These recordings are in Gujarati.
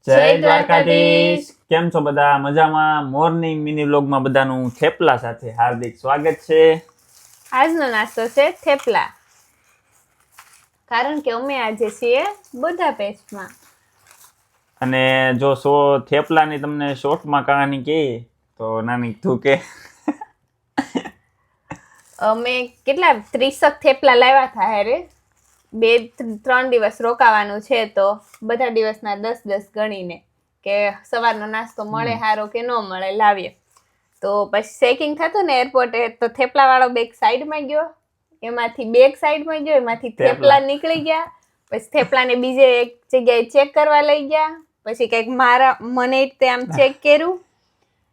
જય દ્વારકાધીશ. કેમ છો બધા? મજામાં? મોર્નિંગ મિની વ્લોગમાં બધાનું થેપલા સાથે હાર્દિક સ્વાગત છે. આજનો નાસ્તો છે થેપલા, કારણ કે અમે આજે છીએ બુડાપેસ્ટમાં. અને જો થેપલાની તમને શોર્ટમાં કહાની કહી તો નાની તું કે. અમે કેટલા 30 થેપલા લાવ્યા હતા હારે. 2-3 દિવસ રોકાવાનું છે તો બધા દિવસના 10-10 ગણીને કે સવારનો નાસ્તો મળે સારો કે ન મળે લાવીએ. તો પછી ચેકિંગ થતું ને એરપોર્ટે, તો થેપલા વાળો બેગ સાઈડમાં ગયો, એમાંથી બેગ સાઈડમાં ગયો, એમાંથી થેપલા નીકળી ગયા. પછી થેપલાને બીજે એક જગ્યાએ ચેક કરવા લઈ ગયા. પછી કંઈક મને તે આમ ચેક કર્યું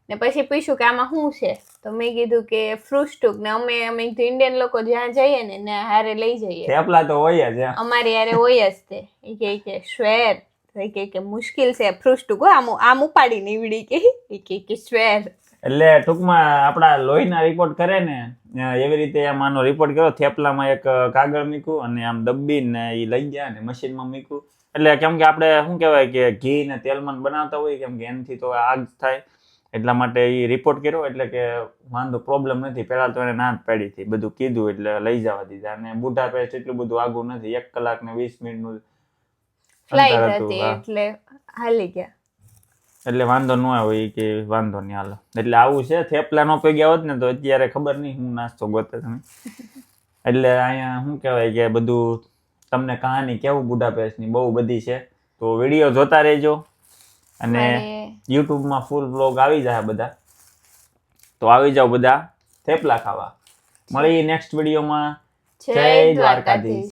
ને પછી પૂછ્યું કે આમાં શું છે. તો મેં કીધું કે ફ્રુસ્ટુક ને અમે ઇન્ડિયન લોકો જ્યાં જઈએ ને હારે લઈ જઈએ. થેપલા તો હોય જ અમારી હારે હોય જ તે. એ કે શ્વેર, કે મુશ્કેલ છે ફ્રુસ્ટુક, આમ ઉપાડી નીવડી કે શ્વેર. એટલે ટૂંકમાં આપણા લોહીના રિપોર્ટ કરે ને એવી રીતે આમ આનો રિપોર્ટ કર્યો. થેપલામાં એક કાગળ મૂક્યું અને આમ દબીને એ લઈ ગયા અને મશીનમાં મૂક્યું. એટલે કેમ કે આપણે શું કહેવાય કે ઘી ને તેલમાં બનાવતા હોય, કેમ કે એનાથી તો આગ થાય, એટલા માટે એ રિપોર્ટ કર્યો. એટલે કે વાંધો પ્રોબ્લેમ નથી. પહેલા તો એને ના જ પાડી હતી, બધું કીધું એટલે લઈ જવા દીધા. અને બુડાપેસ્ટ એટલું બધું આગું નથી, 1 કલાક ને 20 મિનિટનું ફ્લાઇટ હતી એટલે હાલી ગયા. એટલે વાંધો ન આવ્યો કે વાંધો નહીં હાલો. એટલે આવું છે. થેપલા નો પગ્યા હોત ને તો અત્યારે ખબર નહીં હું નાસ્તો ગોતે તમે. એટલે અહીંયા શું કહેવાય કે બધું તમને કહાની કેવું બુડાપેસ્ટની બહુ બધી છે, તો વિડીયો જોતા રહેજો. અને યુટ્યુબમાં ફૂલ વ્લોગ આવી જાય બધા, તો આવી જાવ બધા થેપલા ખાવા. મળીએ નેક્સ્ટ વિડીયોમાં. જય દ્વારકાધીશ.